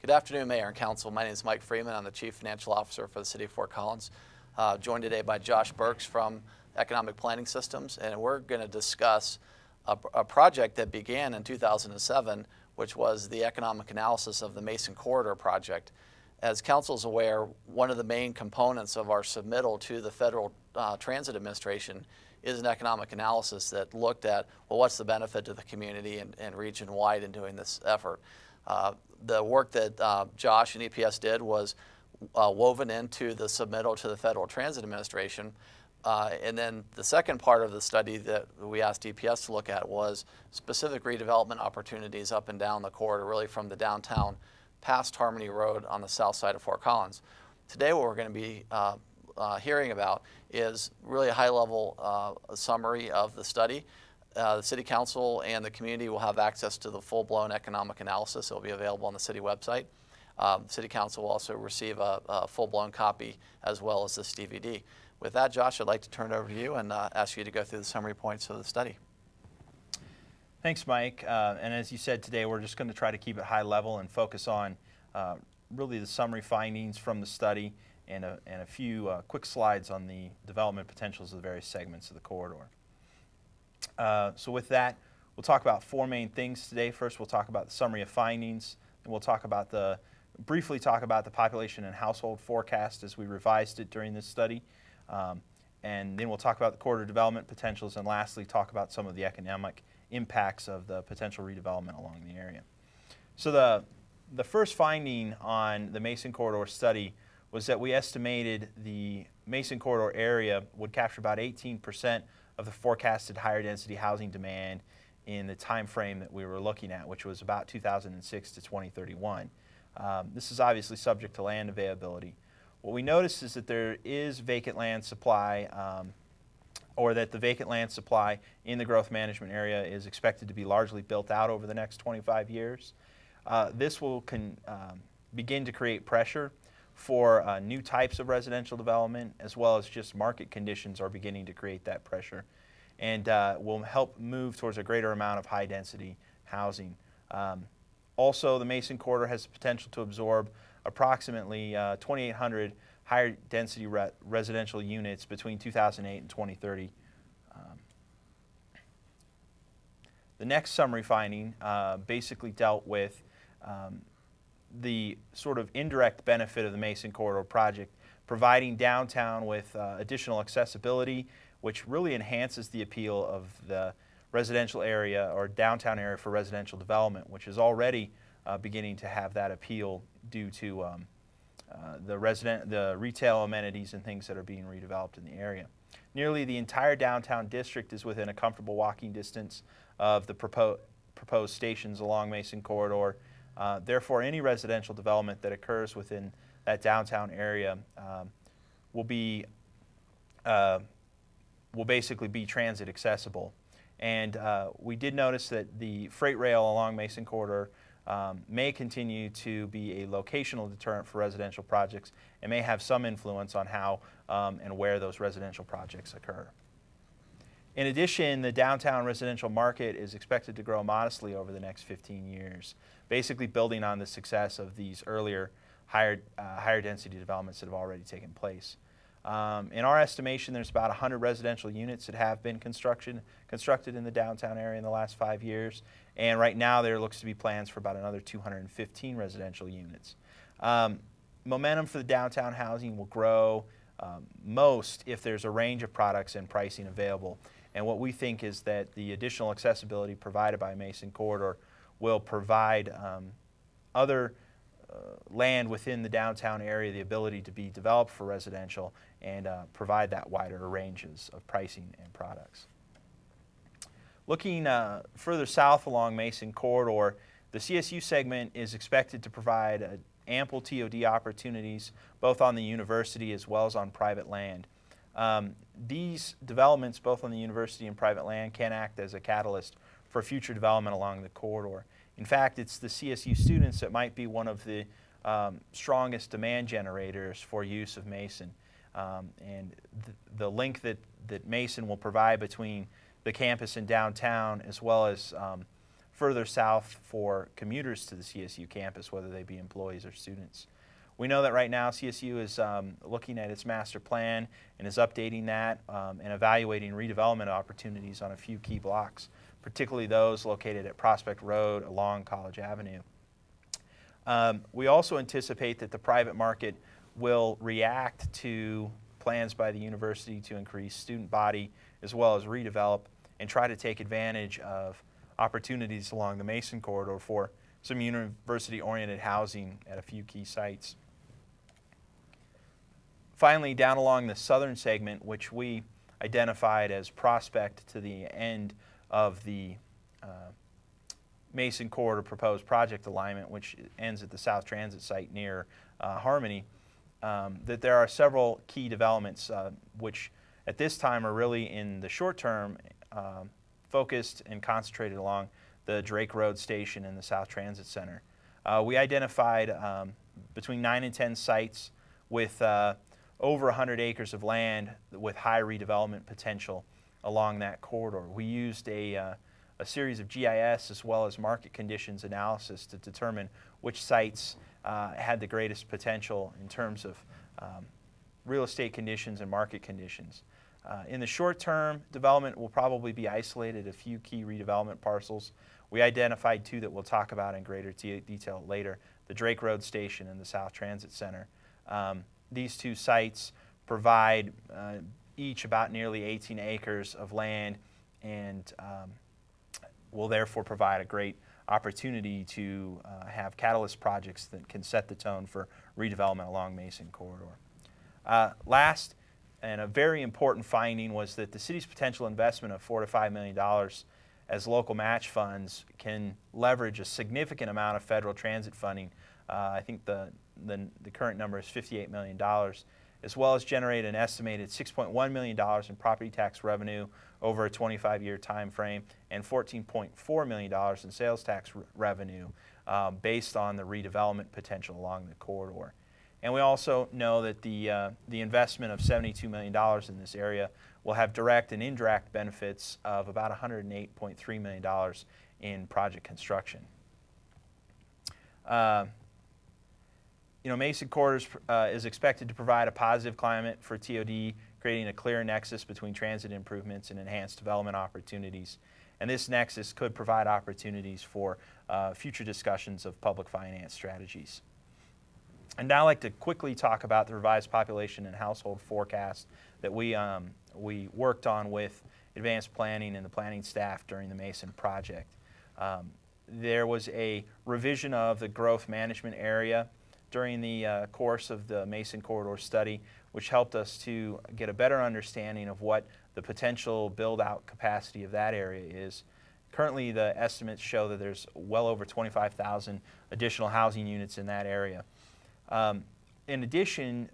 Good afternoon, Mayor and Council. My name is Mike Freeman. I'm the Chief Financial Officer for the City of Fort Collins. Joined today by Josh Burks from Economic Planning Systems, and we're going to discuss a project that began in 2007, which was the economic analysis of the Mason Corridor project. As Council is aware, one of the main components of our submittal to the Federal Transit Administration is an economic analysis that looked at, well, what's the benefit to the community and region-wide in doing this effort. The work that Josh and EPS did was woven into the submittal to the Federal Transit Administration. And then the second part of the study that we asked EPS to look at was specific redevelopment opportunities up and down the corridor, really from the downtown past Harmony Road on the south side of Fort Collins. Today what we're going to be hearing about is really a high-level summary of the study. The City Council and the community will have access to the full-blown economic analysis. It will be available on the city website. The City Council will also receive a full-blown copy as well as this DVD. With that, Josh, I'd like to turn it over to you and ask you to go through the summary points of the study. Thanks, Mike. And as you said today, we're just going to try to keep it high level and focus on really the summary findings from the study and a few quick slides on the development potentials of the various segments of the corridor. So with that, we'll talk about four main things today. First, we'll talk about the summary of findings, and we'll talk about briefly talk about the population and household forecast as we revised it during this study. And then we'll talk about the corridor development potentials, and lastly, talk about some of the economic impacts of the potential redevelopment along the area. So the first finding on the Mason Corridor study was that we estimated the Mason Corridor area would capture about 18% of the forecasted higher density housing demand in the time frame that we were looking at, which was about 2006 to 2031. This is obviously subject to land availability. What we noticed is that there is vacant land supply, or that the vacant land supply in the growth management area is expected to be largely built out over the next 25 years. This will begin to create pressure for new types of residential development, as well as just market conditions are beginning to create that pressure, and will help move towards a greater amount of high density housing. Also, the Mason Corridor has the potential to absorb approximately 2,800 higher density residential units between 2008 and 2030. The next summary finding basically dealt with the sort of indirect benefit of the Mason Corridor project, providing downtown with additional accessibility, which really enhances the appeal of the residential area or downtown area for residential development, which is already beginning to have that appeal due to the retail amenities and things that are being redeveloped in the area. Nearly the entire downtown district is within a comfortable walking distance of the proposed stations along Mason Corridor. Therefore, any residential development that occurs within that downtown area will basically be transit accessible. And we did notice that the freight rail along Mason Corridor may continue to be a locational deterrent for residential projects and may have some influence on how and where those residential projects occur. In addition, the downtown residential market is expected to grow modestly over the next 15 years, basically building on the success of these earlier higher density developments that have already taken place. In our estimation, there's about 100 residential units that have been constructed in the downtown area in the last 5 years, and right now there looks to be plans for about another 215 residential units. Momentum for the downtown housing will grow most if there's a range of products and pricing available. And what we think is that the additional accessibility provided by Mason Corridor will provide other land within the downtown area the ability to be developed for residential and provide that wider ranges of pricing and products. Looking further south along Mason Corridor, the CSU segment is expected to provide ample TOD opportunities both on the university as well as on private land. These developments, both on the university and private land, can act as a catalyst for future development along the corridor. In fact, it's the CSU students that might be one of the strongest demand generators for use of Mason. And the link that Mason will provide between the campus and downtown, as well as further south for commuters to the CSU campus, whether they be employees or students. We know that right now CSU is looking at its master plan and is updating that and evaluating redevelopment opportunities on a few key blocks, particularly those located at Prospect Road along College Avenue. We also anticipate that the private market will react to plans by the university to increase student body as well as redevelop and try to take advantage of opportunities along the Mason corridor for some university-oriented housing at a few key sites. Finally, down along the southern segment, which we identified as Prospect to the end of the Mason corridor proposed project alignment, which ends at the South Transit site near Harmony, that there are several key developments which at this time are really in the short term focused and concentrated along the Drake Road Station and the South Transit Center. We identified between 9 and 10 sites with over 100 acres of land with high redevelopment potential along that corridor. We used a series of GIS as well as market conditions analysis to determine which sites had the greatest potential in terms of real estate conditions and market conditions. In the short term, development will probably be isolated, a few key redevelopment parcels. We identified two that we'll talk about in greater detail later, the Drake Road Station and the South Transit Center. These two sites provide each about nearly 18 acres of land and will therefore provide a great opportunity to have catalyst projects that can set the tone for redevelopment along Mason corridor. Last, and a very important finding, was that the city's potential investment of $4 to $5 million as local match funds can leverage a significant amount of federal transit funding. I think the current number is $58 million, as well as generate an estimated $6.1 million in property tax revenue over a 25-year time frame and $14.4 million in sales tax revenue based on the redevelopment potential along the corridor. And we also know that the investment of $72 million in this area will have direct and indirect benefits of about $108.3 million in project construction. Mason Corridor is expected to provide a positive climate for TOD, creating a clear nexus between transit improvements and enhanced development opportunities. And this nexus could provide opportunities for future discussions of public finance strategies. And now I'd like to quickly talk about the revised population and household forecast that we worked on with advanced planning and the planning staff during the Mason project. There was a revision of the growth management area during the course of the Mason corridor study, which helped us to get a better understanding of what the potential build-out capacity of that area is. Currently, the estimates show that there's well over 25,000 additional housing units in that area. In addition,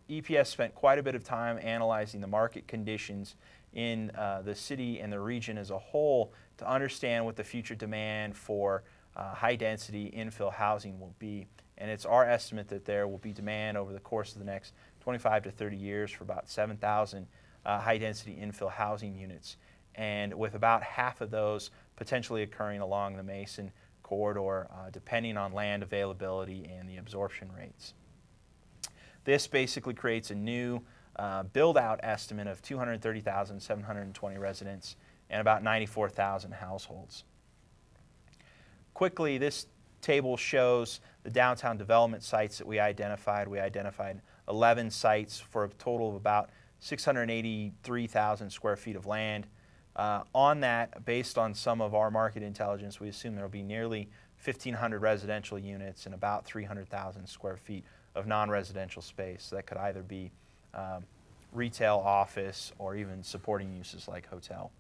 EPS spent quite a bit of time analyzing the market conditions in the city and the region as a whole to understand what the future demand for high-density infill housing will be. And it's our estimate that there will be demand over the course of the next 25 to 30 years for about 7,000 high-density infill housing units, and with about half of those potentially occurring along the Mason corridor, depending on land availability and the absorption rates. This basically creates a new build-out estimate of 230,720 residents and about 94,000 households. Quickly, this table shows the downtown development sites that we identified. We identified 11 sites for a total of about 683,000 square feet of land. On that, based on some of our market intelligence, we assume there will be nearly 1,500 residential units and about 300,000 square feet of non-residential space that could either be retail, office, or even supporting uses like hotel.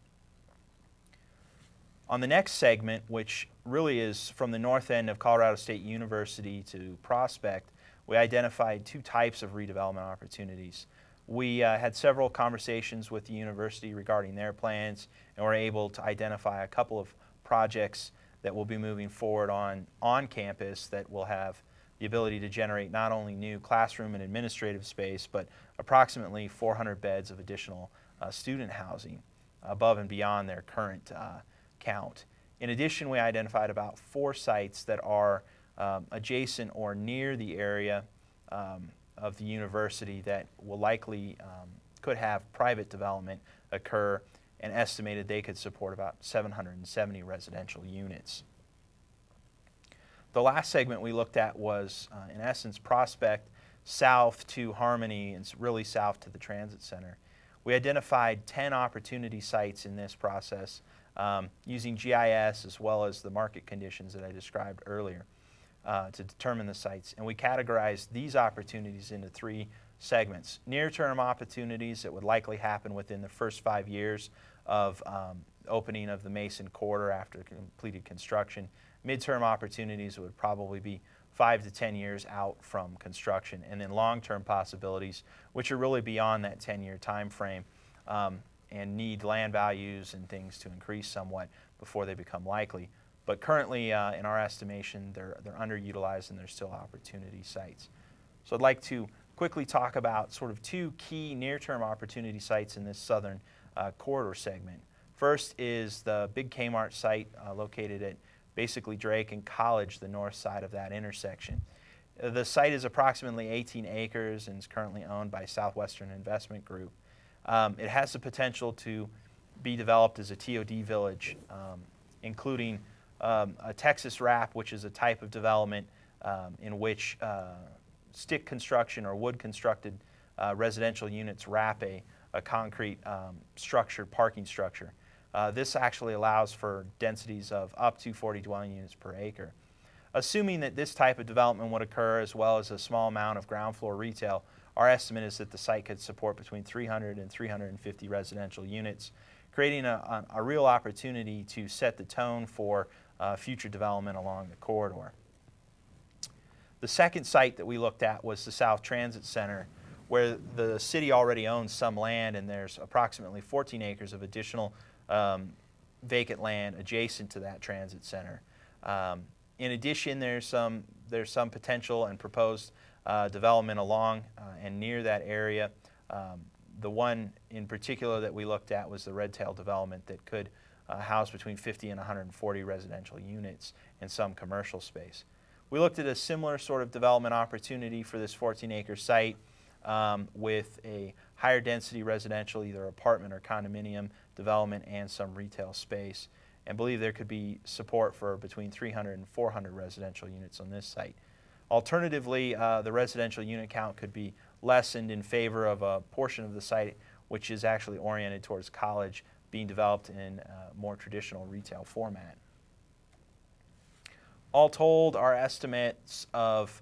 On the next segment, which really is from the north end of Colorado State University to Prospect, we identified two types of redevelopment opportunities. We had several conversations with the university regarding their plans, and were able to identify a couple of projects that will be moving forward on campus that will have the ability to generate not only new classroom and administrative space, but approximately 400 beds of additional student housing above and beyond their current count. In addition, we identified about 4 sites that are adjacent or near the area of the university that will likely could have private development occur, and estimated they could support about 770 residential units. The last segment we looked at was, in essence, Prospect south to Harmony and really south to the transit center. We identified 10 opportunity sites in this process using GIS as well as the market conditions that I described earlier to determine the sites. And we categorized these opportunities into 3 segments. Near-term opportunities that would likely happen within the first 5 years of opening of the Mason Corridor after completed construction. Midterm opportunities would probably be 5 to 10 years out from construction, and then long-term possibilities, which are really beyond that 10-year time frame and need land values and things to increase somewhat before they become likely. But currently, in our estimation, they're underutilized and they're still opportunity sites. So I'd like to quickly talk about sort of 2 key near-term opportunity sites in this southern corridor segment. First is the big Kmart site located at basically Drake and College, the north side of that intersection. The site is approximately 18 acres and is currently owned by Southwestern Investment Group. It has the potential to be developed as a TOD village, including a Texas wrap, which is a type of development in which stick construction or wood constructed residential units wrap a concrete structured parking structure. This actually allows for densities of up to 40 dwelling units per acre. Assuming that this type of development would occur as well as a small amount of ground floor retail, our estimate is that the site could support between 300 and 350 residential units, creating a real opportunity to set the tone for future development along the corridor. The second site that we looked at was the South Transit Center, where the city already owns some land, and there's approximately 14 acres of additional vacant land adjacent to that transit center. In addition, there's some potential and proposed development along and near that area. The one in particular that we looked at was the Red Tail development that could house between 50 and 140 residential units and some commercial space. We looked at a similar sort of development opportunity for this 14-acre site with a higher density residential, either apartment or condominium development, and some retail space, and believe there could be support for between 300 and 400 residential units on this site. Alternatively, the residential unit count could be lessened in favor of a portion of the site which is actually oriented towards College, being developed in a more traditional retail format. All told, our estimates of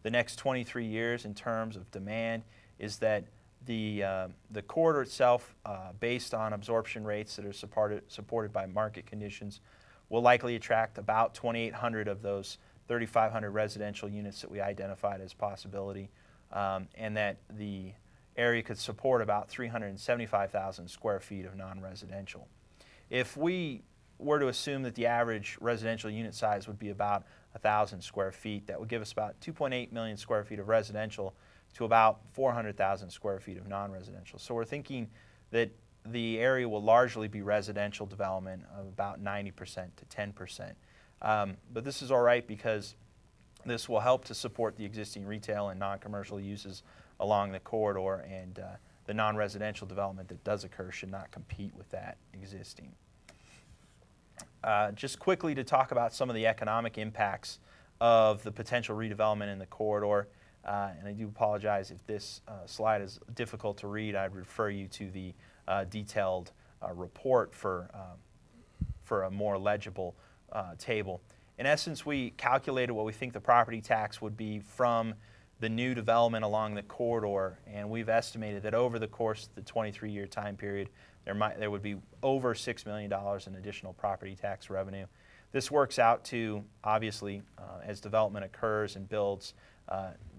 the next 23 years in terms of demand is that the corridor itself, based on absorption rates that are supported by market conditions, will likely attract about 2,800 of those 3,500 residential units that we identified as possibility, and that the area could support about 375,000 square feet of non-residential. If we were to assume that the average residential unit size would be about 1,000 square feet, that would give us about 2.8 million square feet of residential to about 400,000 square feet of non-residential. So we're thinking that the area will largely be residential development of about 90% to 10%. But this is all right because this will help to support the existing retail and non-commercial uses along the corridor, and the non-residential development that does occur should not compete with that existing. Just quickly to talk about some of the economic impacts of the potential redevelopment in the corridor. And I do apologize if this slide is difficult to read. I'd refer you to the detailed report for a more legible table. In essence, we calculated what we think the property tax would be from the new development along the corridor, and we've estimated that over the course of the 23-year time period, there would be over $6 million in additional property tax revenue. This works out to, obviously, as development occurs and builds,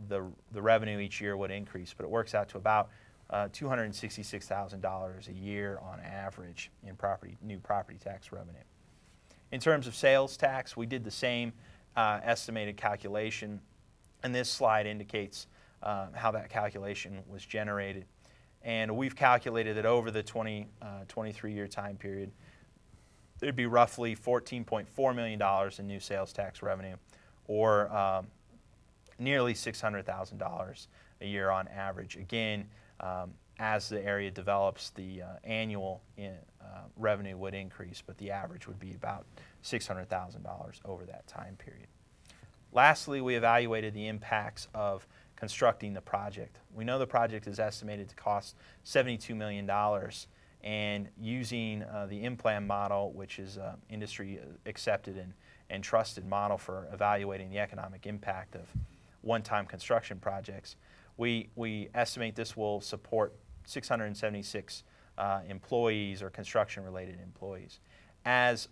the revenue each year would increase, but it works out to about $266,000 a year on average in new property tax revenue. In terms of sales tax, we did the same estimated calculation, and this slide indicates how that calculation was generated. And we've calculated that over the 23-year time period, there'd be roughly $14.4 million in new sales tax revenue, or nearly $600,000 a year on average. Again, as the area develops, the annual revenue would increase, but the average would be about $600,000 over that time period. Lastly, we evaluated the impacts of constructing the project. We know the project is estimated to cost $72 million, and using the in-plan model, which is an industry accepted and trusted model for evaluating the economic impact of one-time construction projects, we estimate this will support 676 employees or construction-related employees. As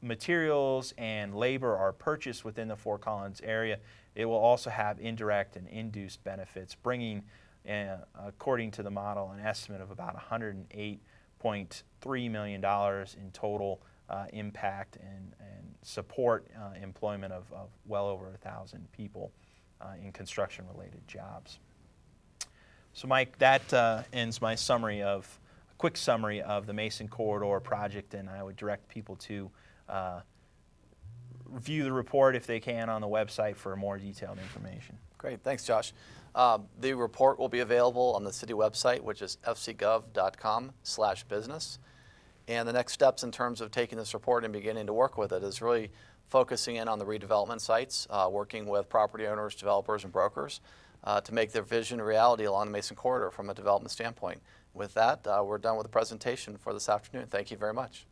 materials and labor are purchased within the Fort Collins area, it will also have indirect and induced benefits, bringing, according to the model, an estimate of about $108.3 million in total impact and support employment of well over 1,000 people in construction-related jobs. So, Mike, that ends my quick summary of the Mason Corridor project, and I would direct people to review the report if they can on the website for more detailed information. Great, thanks, Josh. The report will be available on the city website, which is fcgov.com/business. And the next steps in terms of taking this report and beginning to work with it is really focusing in on the redevelopment sites, working with property owners, developers, and brokers to make their vision a reality along the Mason Corridor from a development standpoint. With that, we're done with the presentation for this afternoon. Thank you very much.